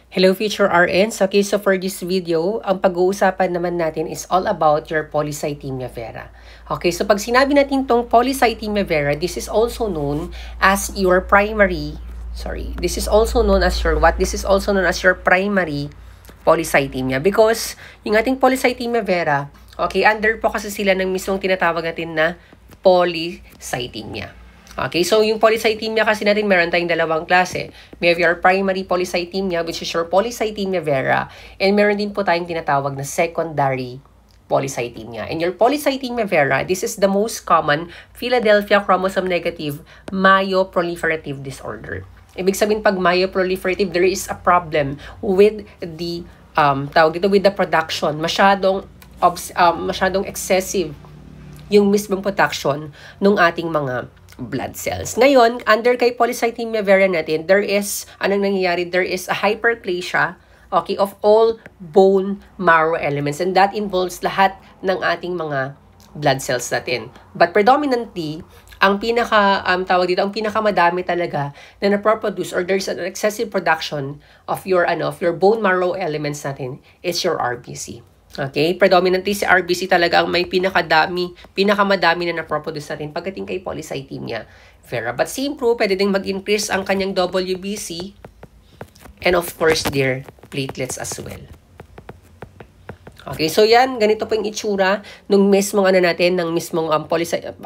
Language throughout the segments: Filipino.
Hello future RNs. Okay, so for this video, ang pag-uusapan naman natin is all about your polycythemia vera. Okay, so pag sinabi natin tong polycythemia vera, this is also known as your primary, this is also known as your what? This is also known as your primary polycythemia because yung ating polycythemia vera, okay, under po kasi sila ng mismong tinatawag natin na polycythemia. Okay, so yung polycythemia kasi natin, meron tayong dalawang klase. We have your primary polycythemia, which is your polycythemia vera, and meron din po tayong tinatawag na secondary polycythemia. And your polycythemia vera, this is the most common Philadelphia chromosome negative myoproliferative disorder. Ibig sabihin, pag myoproliferative, there is a problem with the with the production. Masyadong excessive yung mismong production ng ating mga blood cells. Ngayon, under kay polycythemia vera natin, there is, anong nangyayari? There is a hyperplasia, okay, of all bone marrow elements, and that involves lahat ng ating mga blood cells natin. But predominantly, ang pinakamadami talaga na naproproduce or there's an excessive production of your bone marrow elements natin is your RBC. Okay, predominantly si RBC talaga ang may pinakamadami na naproproduce natin pagdating kay polycythemia vera. But same pro, pwede ding mag-increase ang kanyang WBC and of course their platelets as well. Okay, so yan, ganito po yung itsura nung mismong ng mismong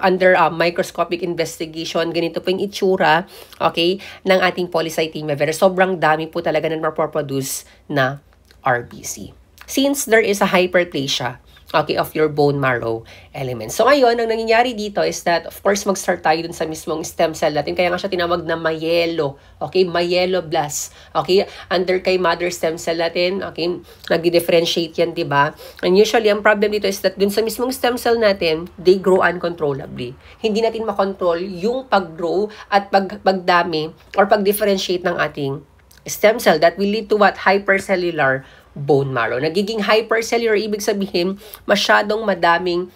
under microscopic investigation, ganito po yung itsura, okay, ng ating polycythemia vera. Sobrang dami po talaga na naproproduce na RBC. Since there is a hyperplasia, okay, of your bone marrow elements. So ngayon, ang nangyayari dito is that, of course, mag-start tayo dun sa mismong stem cell natin. Kaya nga siya tinawag na myelo, okay, myeloblast, okay, under kay mother stem cell natin, okay, nag-differentiate yan, diba? And usually, ang problem dito is that dun sa mismong stem cell natin, they grow uncontrollably. Hindi natin makontrol yung pag-grow at pagdami or pag-differentiate ng ating stem cell. That will lead to what? Hypercellular bone marrow. Nagiging hypercellular, ibig sabihin, masyadong nagiging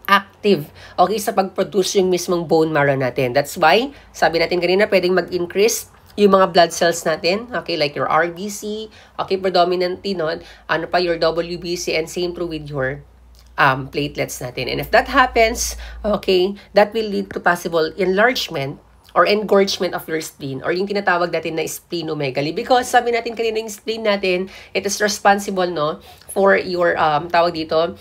active, okay, sa pag-produce yung mismong bone marrow natin. That's why, sabi natin kanina, pwedeng mag-increase yung mga blood cells natin, okay, like your RBC, okay, predominantly, your WBC, and same true with your platelets natin. And if that happens, okay, that will lead to possible enlargement or engorgement of your spleen, or yung tinatawag natin na splenomegaly. Because sabi natin kanina, yung spleen natin, it is responsible, for your, i-engulf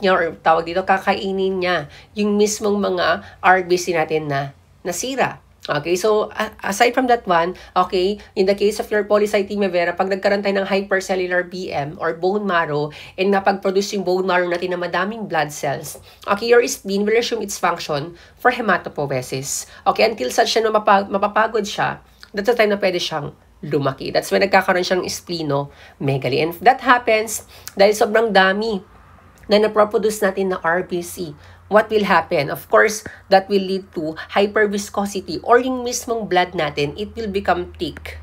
niya, or kakainin niya yung mismong mga RBC natin na nasira. Okay, so aside from that one, okay, in the case of your polycythemia vera, pag nagkaroon tayo ng hypercellular BM or bone marrow, and napag-produce yung bone marrow natin na madaming blood cells, okay, your spleen will resume its function for hematopoiesis. Okay, until such na mapapagod siya, that's the time na pwede siyang lumaki. That's when nagkakaroon siyang splenomegaly. And if that happens, dahil sobrang dami na naproproduce natin na RBC, what will happen? Of course, that will lead to hyperviscosity, or yung mismong blood natin, it will become thick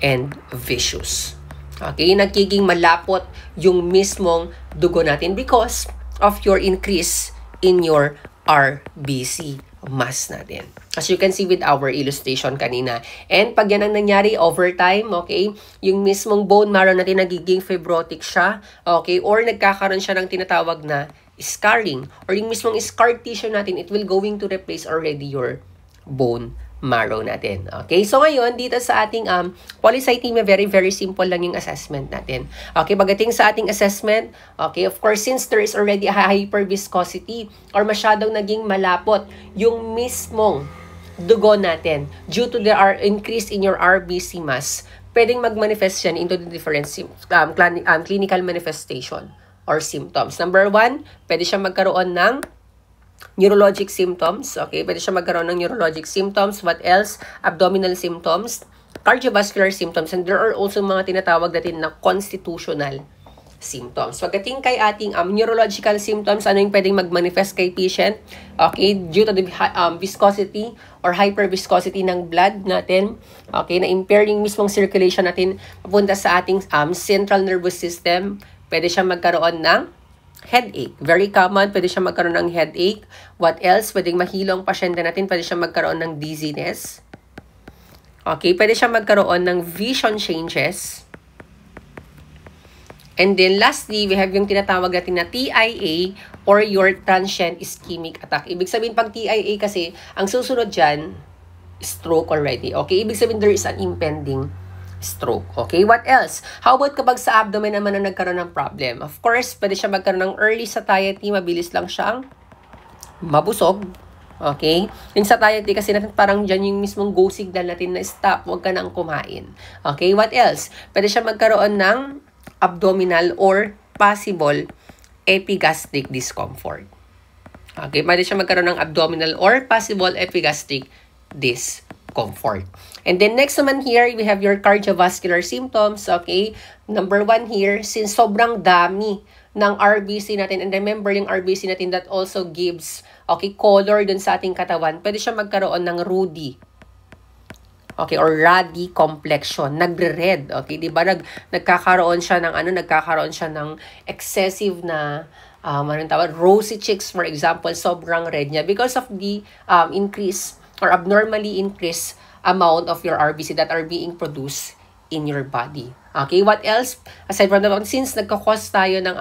and viscous. Okay, nagiging malapot yung mismong dugo natin because of your increase in your RBC mass natin. As you can see with our illustration kanina. And pag yan ang nangyari over time, okay, yung mismong bone marrow natin nagiging fibrotic siya, okay, or nagkakaroon siya ng tinatawag na scarring, or yung mismong scar tissue natin, it will going to replace already your bone marrow natin. Okay, so ngayon, dito sa ating polycythemia, very, very simple lang yung assessment natin. Okay, pagdating sa ating assessment, okay, of course, since there is already a hyperviscosity, or masyadong naging malapot yung mismong dugo natin, due to the increase in your RBC mass, pwedeng mag-manifest yan into the different clinical manifestation or symptoms. Number 1, pwede siya magkaroon ng neurologic symptoms. Okay, pwede siya magkaroon ng neurologic symptoms. What else? Abdominal symptoms, cardiovascular symptoms, and there are also mga tinatawag natin na constitutional symptoms. Pagdating kay ating neurological symptoms, ano yung pwedeng mag-manifest kay patient? Okay, due to the viscosity or hyperviscosity ng blood natin, okay, na impair yung mismong circulation natin papunta sa ating central nervous system. Pwede siya magkaroon ng headache. Very common, pwede siya magkaroon ng headache. What else? Pwedeng mahilo ang pasyente natin, pwede siya magkaroon ng dizziness. Okay, pwede siya magkaroon ng vision changes. And then lastly, we have yung tinatawag natin na TIA or your transient ischemic attack. Ibig sabihin pag TIA kasi, ang susunod dyan, stroke already. Okay, ibig sabihin there is an impending stroke. Okay, what else? How about kapag sa abdomen naman na nagkaroon ng problem? Of course, pwede siya magkaroon ng early satiety, mabilis lang siyang mabusog. Okay? Yung satiety kasi natin parang dyan yung mismong go signal natin na stop, huwag ka nang kumain. Okay? What else? Pwede siya magkaroon ng abdominal or possible epigastric discomfort. Okay? Pwede siya magkaroon ng abdominal or possible epigastric discomfort. And then next naman here, we have your cardiovascular symptoms. Okay? Number 1 here, since sobrang dami ng RBC natin, and remember yung RBC natin that also gives, okay, color dun sa ating katawan, pwede siya magkaroon ng ruddy, okay, or ruddy complexion, nagre-red, okay, di ba, nagkakaroon siya ng excessive na, anong tawag, rosy cheeks, for example, sobrang red niya, because of the increase, or abnormally increased amount of your RBC that are being produced in your body. Okay, what else? Aside from that, since nagka-cause tayo ng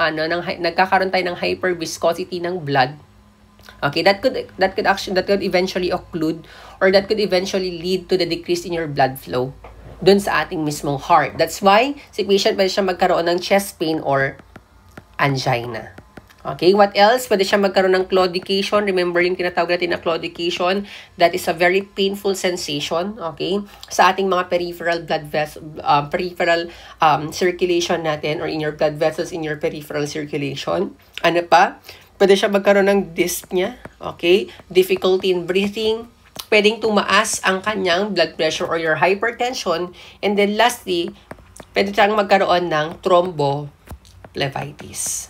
nagkakaroon tayo ng hyperviscosity ng blood, okay, that could eventually occlude or that could eventually lead to the decrease in your blood flow dun sa ating mismong heart. That's why si patient pwede siya magkaroon ng chest pain or angina. Okay, what else? Pwede siya magkaroon ng claudication. Remember yung tinatawag natin na claudication. That is a very painful sensation, okay? Sa ating mga peripheral blood vessels, circulation natin or in your blood vessels, in your peripheral circulation. Ano pa? Pwede siya magkaroon ng dyspnea, okay? Difficulty in breathing. Pwedeng tumaas ang kanyang blood pressure or your hypertension. And then lastly, pwede siyang magkaroon ng thrombophlebitis.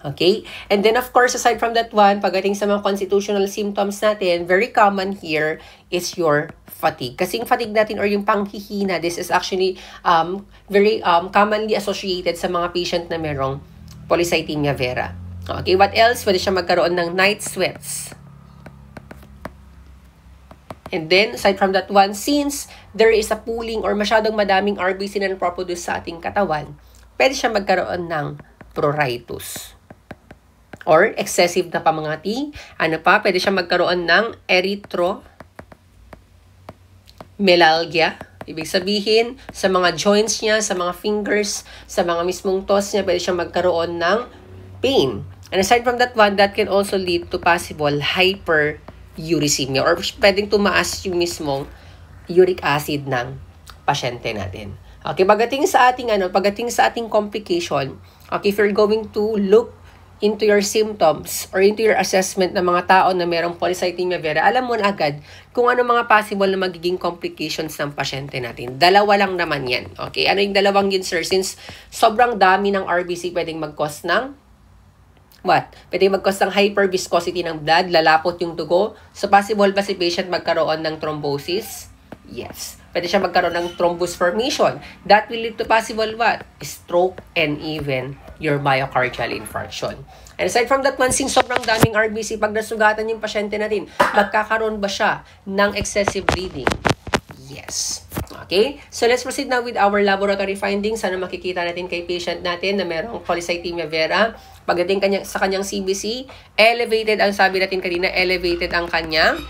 Okay? And then, of course, aside from that one, pagdating sa mga constitutional symptoms natin, very common here is your fatigue. Kasi yung fatigue natin or yung panghihina, this is actually very commonly associated sa mga patient na merong polycythemia vera. Okay, what else? Pwede siya magkaroon ng night sweats. And then, aside from that one, since there is a pooling or masyadong madaming RBC na naproproduce sa ating katawan, pwede siya magkaroon ng pruritus. Or excessive na pamangati. Ano pa? Pwede siya magkaroon ng erythromelalgia. Ibig sabihin, sa mga joints niya, sa mga fingers, sa mga mismong toes niya, pwede siya magkaroon ng pain. And aside from that one, that can also lead to possible hyperuricemia or pwedeng tumaas yung mismong uric acid ng pasyente natin. Okay, pagdating sa ating complication, okay, if you're going to look into your symptoms or into your assessment ng mga tao na merong polycythemia vera, alam mo na agad kung ano mga possible na magiging complications ng pasyente natin. Dalawa lang naman yan. Okay? Ano yung dalawang yun, sir? Since sobrang dami ng RBC, pwedeng mag-cause ng what? Pwedeng mag-cause ng hyperviscosity ng blood, lalapot yung dugo. So, possible ba si patient magkaroon ng thrombosis? Yes. Pwede siya magkaroon ng thrombus formation. That will lead to possible what? Stroke and even your myocardial infarction. And aside from that one, since sobrang daming RBC, pag nasugatan yung pasyente natin, magkakaroon ba siya ng excessive bleeding? Yes. Okay? So, let's proceed now with our laboratory findings. Sana makikita natin kay patient natin na merong polycythemia vera. Pagdating sa kanyang CBC, elevated, ang sabi natin kanina, elevated ang kanyang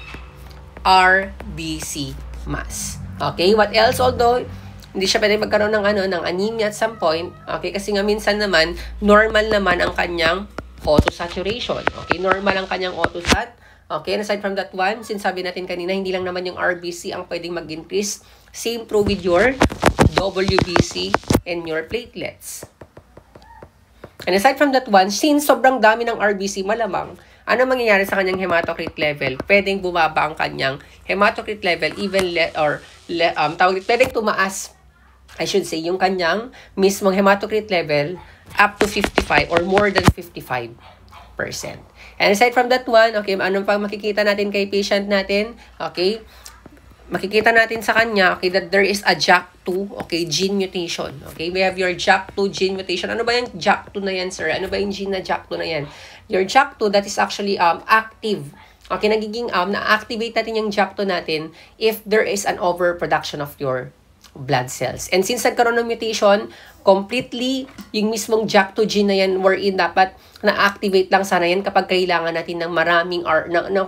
RBC mass. Okay? What else? Although, hindi siya pwede magkaroon ng anemia at some point. Okay? Kasi nga minsan naman, normal naman ang kanyang autosaturation. Okay? Normal ang kanyang autosat. Okay? And aside from that one, since sabi natin kanina, hindi lang naman yung RBC ang pwedeng mag-increase. Same true with your WBC and your platelets. And aside from that one, since sobrang dami ng RBC, malamang, ano mangyayari sa kanyang hematocrit level? Pwedeng bumaba ang kanyang hematocrit level, even pwedeng tumaas, I should say, yung kanyang mismong hematocrit level up to 55 or more than 55%. And aside from that one, okay, anong pang makikita natin kay patient natin? Okay, makikita natin sa kanya, okay, that there is a JAK2, okay, gene mutation. Okay, we have your JAK2 gene mutation. Ano ba yung JAK2 na yan, sir? Ano ba yung gene na JAK2 na yan? Your JAK2, that is actually active Okay, nagiging na-activate natin yung JAK2 natin if there is an overproduction of your blood cells. And since nagkaroon ng mutation, completely, yung mismong JAK2 gene na yan, wherein dapat na-activate lang sana yan kapag kailangan natin ng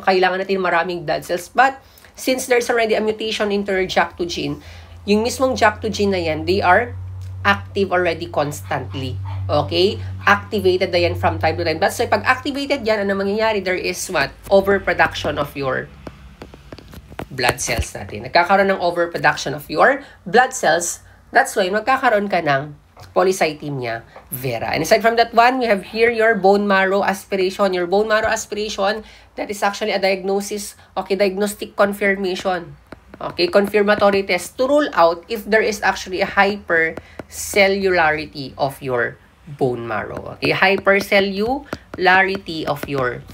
kailangan natin maraming blood cells. But, since there's already a mutation into your JAK2 gene, yung mismong JAK2 gene na yan, they are active already constantly. Okay? Activated na yan from time to time. That's why pag activated yan, ano mangyayari? There is what? Overproduction of your blood cells natin. Nagkakaroon ng overproduction of your blood cells. That's why magkakaroon ka ng polycythemia vera. And aside from that one, we have here your bone marrow aspiration. Your bone marrow aspiration, that is actually a diagnosis, okay, diagnostic confirmation. Okay, confirmatory test to rule out if there is actually a hypercellularity of your bone marrow. Okay, hypercellularity of your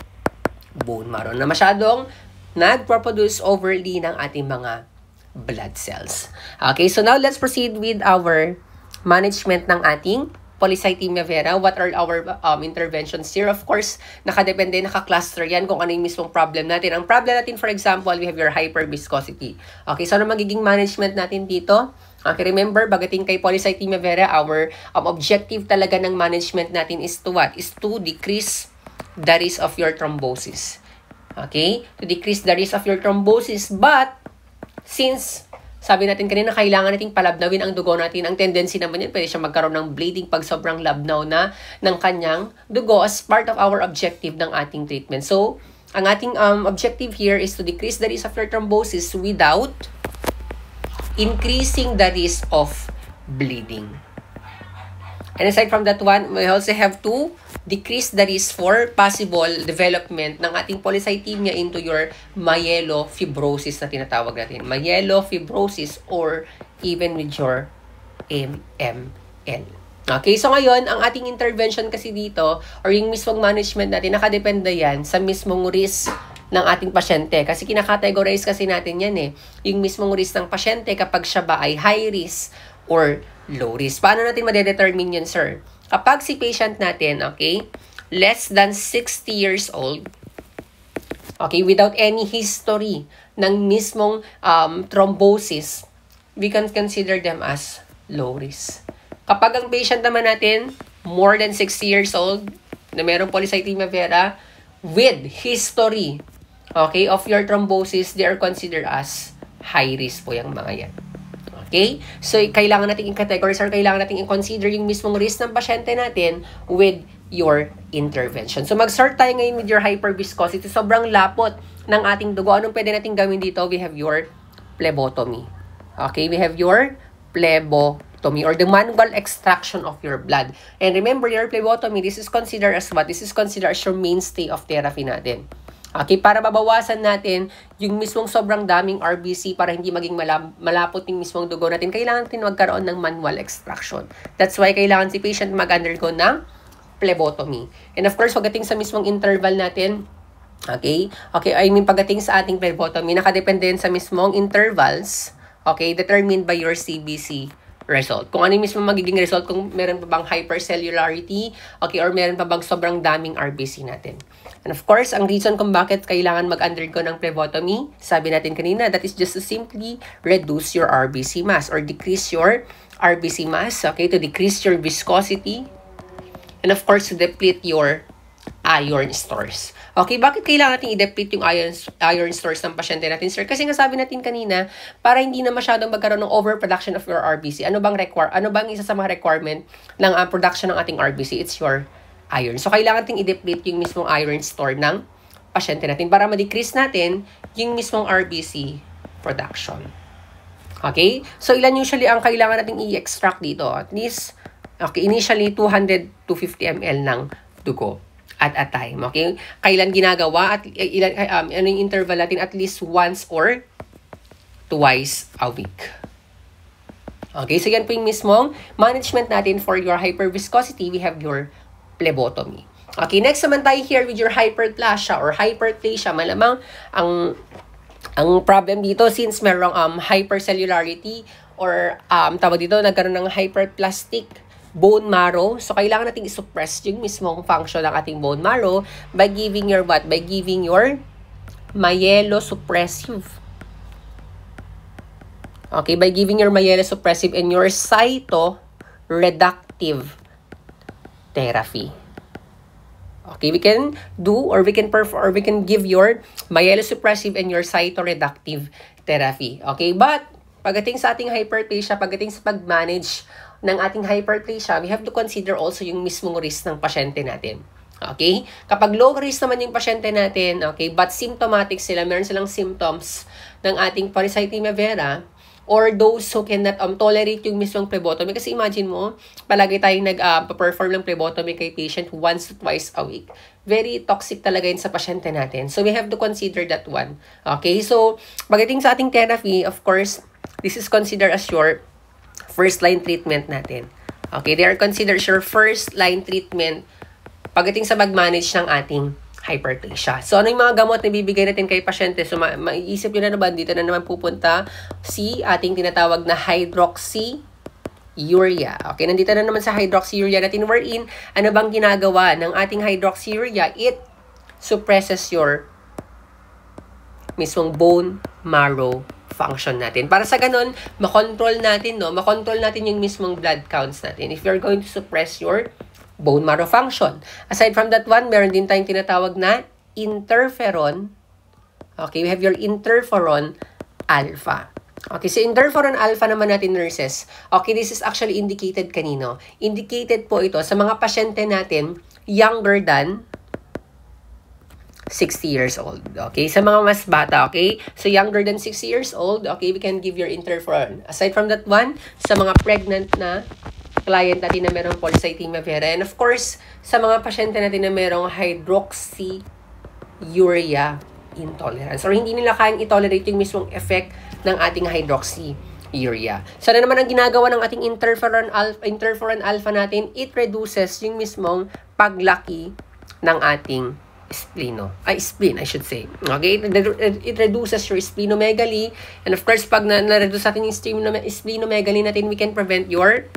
bone marrow na masyadong nagproduce overly ng ating mga blood cells. Okay, so now let's proceed with our management ng ating polycythemia vera. What are our interventions here? Of course, nakadepende, naka-cluster yan kung ano yung mismong problem natin. Ang problem natin, for example, we have your hyperviscosity. Okay, so ano magiging management natin dito? Okay, remember, bagating kay polycythemia vera, our objective talaga ng management natin is to what? Is to decrease the risk of your thrombosis. Okay? To decrease the risk of your thrombosis. But, since sabi natin kanina, kailangan nating palabnawin ang dugo natin. Ang tendency naman yun, pwede siya magkaroon ng bleeding pag sobrang labnaw na ng kanyang dugo as part of our objective ng ating treatment. So, ang ating objective here is to decrease the risk of your thrombosis without increasing the risk of bleeding. And aside from that one, we also have to decrease the risk for possible development ng ating polycythemia into your myelofibrosis na tinatawag natin. Myelofibrosis or even with your MML. Okay, so ngayon, ang ating intervention kasi dito or yung mismong management natin, nakadepende yan sa mismong risk ng ating pasyente. Kasi kinakategorize kasi natin yan eh. Yung mismong risk ng pasyente kapag siya ba ay high risk or low risk. Paano natin madedetermine yun, sir? Kapag si patient natin, okay, less than 60 years old, okay, without any history ng mismong thrombosis, we can consider them as low risk. Kapag ang patient naman natin, more than 60 years old, na mayroong polycythemia vera, with history, okay, of your thrombosis, they are considered as high risk po yung mga yan. Okay? So, kailangan natin i-categorize or kailangan natin i-consider yung mismong risk ng pasyente natin with your intervention. So, mag-start tayo ngayon with your hyperviscosity. Sobrang lapot ng ating dugo. Anong pwede natin gawin dito? We have your phlebotomy. Okay? We have your phlebotomy or the manual extraction of your blood. And remember, your phlebotomy, this is considered as what? This is considered as your mainstay of therapy natin. Okay, para mabawasan natin yung mismong sobrang daming RBC para hindi maging malapot yung mismong dugo natin, kailangan natin magkaroon ng manual extraction. That's why kailangan si patient mag-undergo ng phlebotomy. And of course, pagdating sa mismong interval natin, okay, I mean pagdating sa ating phlebotomy, nakadepende sa mismong intervals, okay, determined by your CBC result. Kung ano yung mismo magiging result, kung meron pa bang hypercellularity, okay, or meron pa bang sobrang daming RBC natin. And of course, ang reason kung bakit kailangan mag-undergo ng phlebotomy, sabi natin kanina, that is just to simply reduce your RBC mass or decrease your RBC mass, okay, to decrease your viscosity, and of course, to deplete your iron stores. Okay, bakit kailangan natin i-deplete yung iron stores ng pasyente natin, sir? Kasi nga sabi natin kanina, para hindi na masyadong magkaroon ng overproduction of your RBC. Ano bang isa sa mga requirement ng production ng ating RBC? It's your iron. So, kailangan natin i-deplete yung mismong iron store ng pasyente natin para ma-decrease natin yung mismong RBC production. Okay? So, ilan usually ang kailangan natin i-extract dito? At least, okay, initially 200 to 50 ml ng dugo at a time. Okay? Kailan ginagawa at ano yung interval natin? At least once or twice a week. Okay? So, yan po yung mismong management natin for your hyperviscosity. We have your phlebotomy. Okay, next naman tayo here with your hyperplasia or hyperplasia. Malamang ang problem dito since merong hypercellularity or tawag dito, nagkaroon ng hyperplastic bone marrow. So, kailangan natin i-suppress yung mismong function ng ating bone marrow by giving your what? By giving your myelosuppressive. Okay, by giving your myelosuppressive and your cytoreductive therapy. Okay, we can do or we can give your myelosuppressive and your cytoreductive therapy. Okay, but pagdating sa ating hyperplasia, pagdating sa pag-manage ng ating hyperplasia, we have to consider also yung mismong risk ng pasyente natin. Okay? Kapag low risk naman yung pasyente natin, okay, but symptomatic sila, meron silang symptoms ng ating polycythemia vera, or those who cannot tolerate yung mismong phlebotomy. Kasi imagine mo, palagi tayong nag-perform ng phlebotomy kay patient once to twice a week. Very toxic talaga yun sa pasyente natin. So, we have to consider that one. Okay? So, pagdating sa ating therapy, of course, this is considered as your first-line treatment natin. Okay? They are considered your first-line treatment pagdating sa mag-manage ng ating hyperplasia. So, ano yung mga gamot na bibigay natin kay pasyente? So, maiisip nyo na naman, dito na naman pupunta si ating tinatawag na hydroxyurea. Okay, nandito na naman sa hydroxyurea natin wherein, ano bang ginagawa ng ating hydroxyurea? It suppresses your mismong bone marrow function natin. Para sa ganun, makontrol natin, no? Makontrol natin yung mismong blood counts natin. If you're going to suppress your bone marrow function. Aside from that one, meron din tayong tinatawag na interferon. Okay, we have your interferon alpha. Okay, so interferon alpha naman natin, nurses. Okay, this is actually indicated kanino? Indicated po ito sa mga pasyente natin younger than 60 years old. Okay, sa mga mas bata, okay? So, younger than 60 years old, okay, we can give your interferon. Aside from that one, sa mga pregnant na client natin na merong polycythemia vera. And of course, sa mga pasyente natin na merong hydroxyurea intolerance or hindi nila kayang i-tolerate yung mismong effect ng ating hydroxyurea. So, ano naman ang ginagawa ng ating interferon alpha natin? It reduces yung mismong paglaki ng ating spleen, I should say. Okay? It reduces your splenomegaly. And of course, pag na-reduce natin yung splenomegaly natin, we can prevent your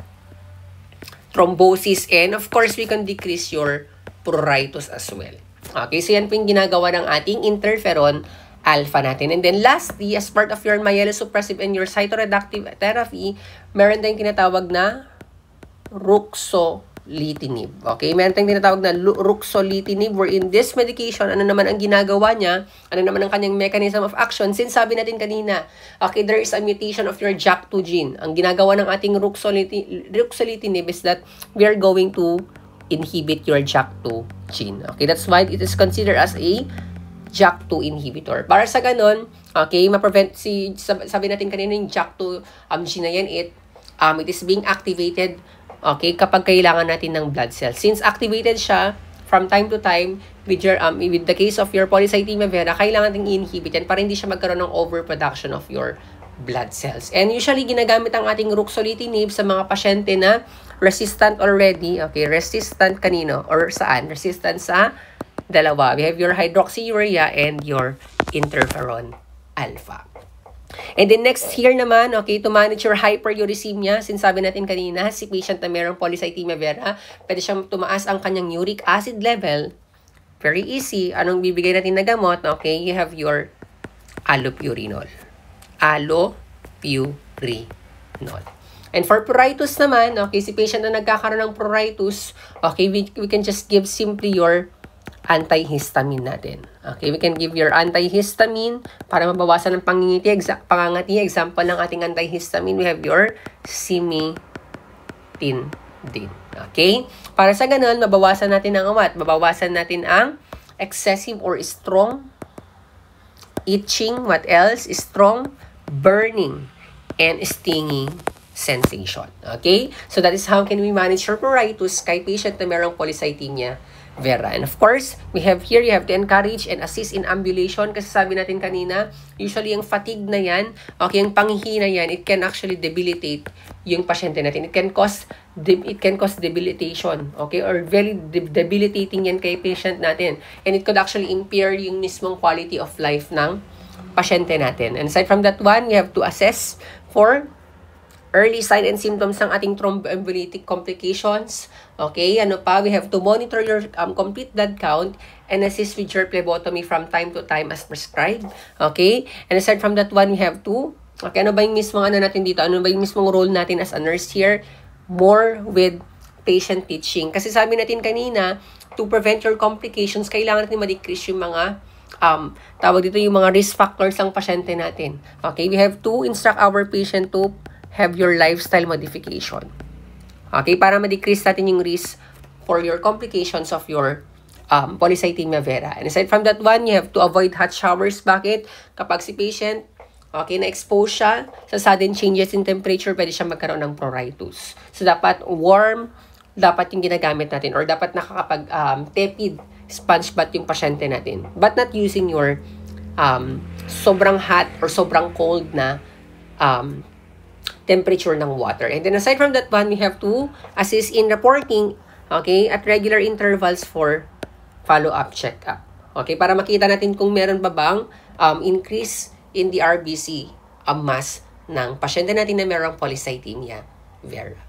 thrombosis, and of course, we can decrease your pruritus as well. Okay, so yan po yung ginagawa ng ating interferon alpha natin. And then lastly, as part of your myelosuppressive and your cytoreductive therapy, meron tayong tinatawag na ruxolitinib. Okay, meron tayong tinatawag na ruxolitinib, wherein this medication, ano naman ang ginagawa niya, ano naman ang kanyang mechanism of action. Since sabi natin kanina, okay, there is a mutation of your JAK2 gene. Ang ginagawa ng ating ruxolitinib is that we are going to inhibit your JAK2 gene. Okay, that's why it is considered as a JAK2 inhibitor. Para sa ganon, okay, ma-prevent sabi natin kanina yung JAK2 gene na yan, it is being activated, okay, kapag kailangan natin ng blood cells. Since activated siya from time to time with your with the case of your polycythemia vera, kailangan natin i-inhibit yan para hindi siya magkaroon ng overproduction of your blood cells. And usually ginagamit ang ating ruxolitinib sa mga pasyente na resistant already. Okay, resistant kanino or saan? Resistant sa dalawa. We have your hydroxyurea and your interferon alpha. And then next here naman, okay, to manage your hyperuricemia, sinasabi natin kanina, si patient na mayroong polycythemia vera, pwede siyang tumaas ang kanyang uric acid level. Very easy. Anong bibigay natin na gamot? Okay, you have your allopurinol. Allopurinol. And for pruritus naman, okay, si patient na nagkakaroon ng pruritus, okay, we can just give simply your antihistamine natin. Okay, we can give your antihistamine para mabawasan ng pangangati. Example ng ating antihistamine, we have your cimetindin. Okay? Para sa ganun, mabawasan natin ang what? Mabawasan natin ang excessive or strong itching. What else? Strong burning and stinging sensation. Okay? So that is how can we manage your pruritus kay patient na merong polycythemia vera. And of course, we have here, you have to encourage and assist in ambulation kasi sabi natin kanina, usually yung fatigue na yan, okay, yung panghihina yan, it can actually debilitate yung pasyente natin. It can cause debilitation, okay, or very debilitating yan kay patient natin. And it could actually impair yung mismong quality of life ng pasyente natin. And aside from that one, we have to assess for early sign and symptoms ng ating thromboembolic complications. Okay, ano pa? We have to monitor your complete blood count and assist with your phlebotomy from time to time as prescribed. Okay? And aside from that one, we have to, okay, ano ba yung mismong ano natin dito? Ano ba yung mismong role natin as a nurse here? More with patient teaching. Kasi sabi natin kanina, to prevent your complications, kailangan natin ma-decrease yung mga tawag dito yung mga risk factors ng pasyente natin. Okay, we have to instruct our patient to have your lifestyle modification. Okay, para ma-decrease natin yung risk for your complications of your polycythemia vera. And aside from that one, you have to avoid hot showers. Bakit? Kapag si patient, okay, na-expose siya sa sudden changes in temperature, pwede siya magkaroon ng pruritus. So, dapat warm, dapat yung ginagamit natin, or dapat nakakapag-tepid sponge bath yung pasyente natin. But not using your sobrang hot or sobrang cold na temperature ng water. And then aside from that one, we have to assist in reporting, okay, at regular intervals for follow-up check-up. Okay, para makita natin kung meron ba bang increase in the RBC mass ng pasyente natin na merong polycythemia vera.